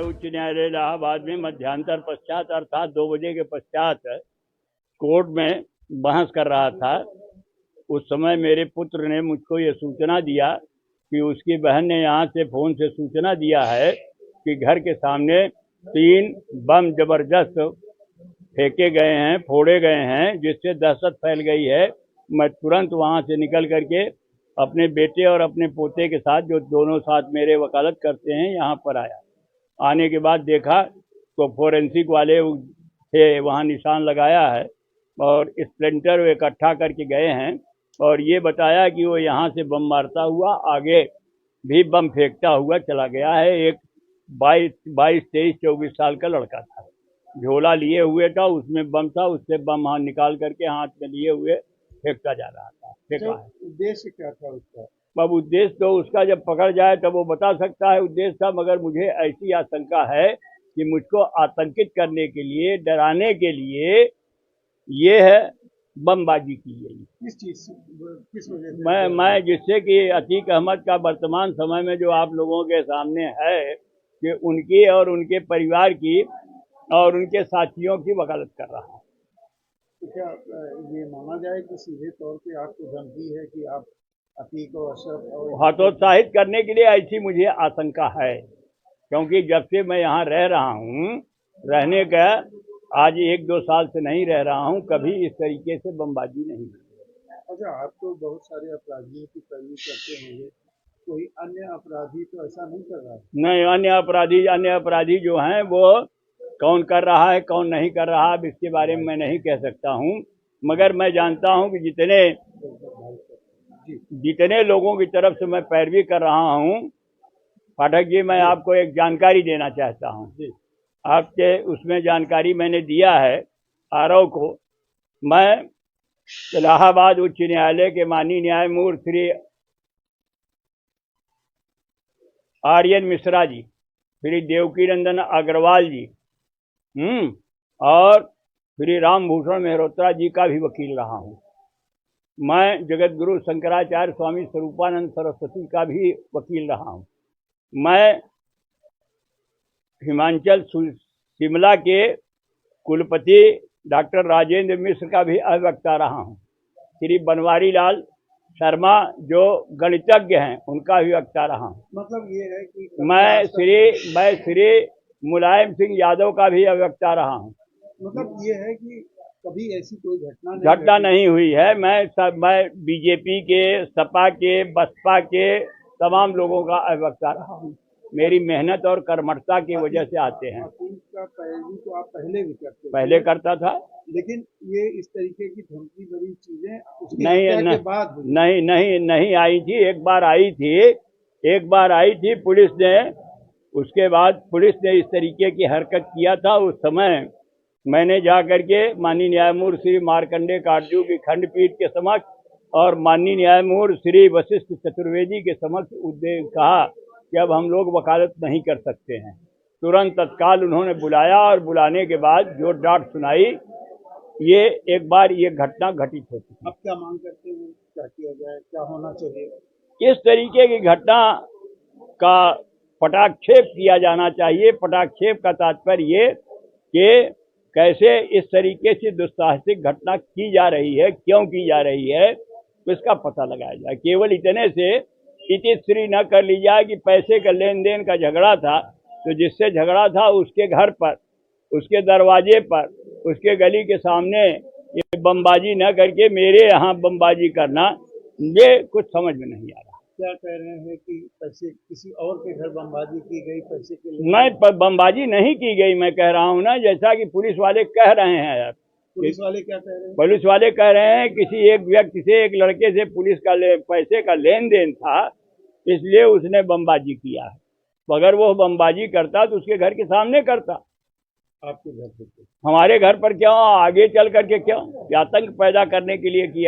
उच्च न्यायालय इलाहाबाद में मध्यांतर पश्चात अर्थात 2 बजे के पश्चात कोर्ट में बहस कर रहा था। उस समय मेरे पुत्र ने मुझको ये सूचना दिया कि उसकी बहन ने यहाँ से फोन से सूचना दिया है कि घर के सामने 3 बम जबरदस्त फेंके गए हैं, फोड़े गए हैं, जिससे दहशत फैल गई है। मैं तुरंत वहाँ से निकल करके अपने बेटे और अपने पोते के साथ, जो दोनों साथ मेरे वकालत करते हैं, यहाँ पर आया। आने के बाद देखा तो फोरेंसिक वाले थे, वहाँ निशान लगाया है और स्प्लिंटर इकट्ठा करके गए हैं और ये बताया कि वो यहाँ से बम मारता हुआ आगे भी बम फेंकता हुआ चला गया है। एक 22, 23, 24 साल का लड़का था, झोला लिए हुए था, उसमें बम था, उससे बम निकाल करके हाथ में लिए हुए फेंकता जा रहा था। फेंका है। उद्देश्य क्या था उसका? अब उद्देश्य तो उसका जब पकड़ जाए तब वो बता सकता है उद्देश्य था, मगर मुझे ऐसी आशंका है कि मुझको आतंकित करने के लिए, डराने के लिए ये है बमबाजी की गई। किस चीज से, किस वजह से? मैं जिससे कि अतीक अहमद का वर्तमान समय में जो आप लोगों के सामने है कि उनकी और उनके परिवार की और उनके साथियों की वकालत कर रहा हूँ। तो क्या ये माना जाए कि सीधे तौर पे आपको धमकी है कि आप अतीक और अशरफ और हतोत्साहित करने के लिए ऐसी मुझे आशंका है, क्योंकि जब से मैं यहाँ रह रहा हूँ, रहने का आज 1-2 साल से नहीं रह रहा हूँ, कभी इस तरीके से बमबाजी नहीं हुई। अच्छा, आप तो बहुत सारे अपराधियों की पैरवी करते होंगे, कोई अन्य अपराधी तो ऐसा नहीं कर रहा है? नहीं, अन्य अपराधी जो हैं वो कौन कर रहा है कौन नहीं कर रहा है इसके बारे में मैं नहीं कह सकता हूँ, मगर मैं जानता हूँ कि जितने लोगों की तरफ से मैं पैरवी कर रहा हूँ। पाठक जी, मैं आपको एक जानकारी देना चाहता हूँ। आपके उसमें जानकारी मैंने दिया है आरओ को। मैं इलाहाबाद उच्च न्यायालय के माननीय न्यायमूर्ति श्री आर्यन मिश्रा जी, श्री देवकी नंदन अग्रवाल जी, और श्री रामभूषण मेहरोत्रा जी का भी वकील रहा हूँ। मैं जगत गुरु शंकराचार्य स्वामी स्वरूपानंद सरस्वती का भी वकील रहा हूँ। मैं हिमाचल शिमला के कुलपति डॉक्टर राजेंद्र मिश्र का भी अधिवक्ता रहा हूँ। श्री बनवारी लाल शर्मा जो गणितज्ञ हैं, उनका भी वक्ता रहा हूँ। मतलब ये है कि मैं श्री मुलायम सिंह यादव का भी अधिवक्ता रहा हूँ। मतलब ये है कि कभी ऐसी कोई घटना नहीं हुई है। मैं बीजेपी के, सपा के, बसपा के तमाम लोगों का अधिवक्ता रहा हूँ। मेरी मेहनत और कर्मठता की वजह से आते हैं। का पैरवी तो आप पहले भी करते पहले करता था, लेकिन ये इस तरीके की धमकी भरी चीजें नहीं के बाद हुई। नहीं आई थी। एक बार आई थी पुलिस ने, उसके बाद पुलिस ने इस तरीके की हरकत किया था। उस समय मैंने जा करके माननीय न्यायमूर्ति श्री मार्कंडेय काटजू की खंडपीठ के समक्ष और माननीय न्यायमूर्ति श्री वशिष्ठ चतुर्वेदी के समक्ष कहा कि अब हम लोग वकालत नहीं कर सकते हैं। तुरंत तत्काल उन्होंने बुलाया और बुलाने के बाद जो डांट सुनाई, ये एक बार ये घटना घटित होती है। अब क्या मांग करते हैं, क्या किया जाए, क्या होना चाहिए? इस तरीके की घटना का पटाक्षेप किया जाना चाहिए। पटाक्षेप का तात्पर्य ये कि कैसे इस तरीके से दुस्साहसिक घटना की जा रही है, क्यों की जा रही है, तो इसका पता लगाया जाए। केवल इतने से इतिश्री न कर ली जाए कि पैसे का लेन देन का झगड़ा था, तो जिससे झगड़ा था उसके घर पर, उसके दरवाजे पर, उसके गली के सामने ये बमबाजी न करके मेरे यहाँ बमबाजी करना, ये कुछ समझ में नहीं आ रहा। क्या कह रहे हैं कि पैसे किसी और के घर बमबाजी की गई, पैसे के लिए? मैं बमबाजी नहीं की गई, मैं कह रहा हूँ ना, जैसा कि पुलिस वाले कह रहे हैं यार। पुलिस वाले क्या कह रहे हैं? पुलिस वाले कह रहे हैं किसी एक व्यक्ति से, एक लड़के से पुलिस का पैसे का लेन देन था, इसलिए उसने बमबाजी किया है। तो अगर वो बमबाजी करता तो उसके घर के सामने करता। आपके घर पे? हमारे घर पर क्यों, आगे चल करके क्यों? आतंक पैदा करने के लिए किया।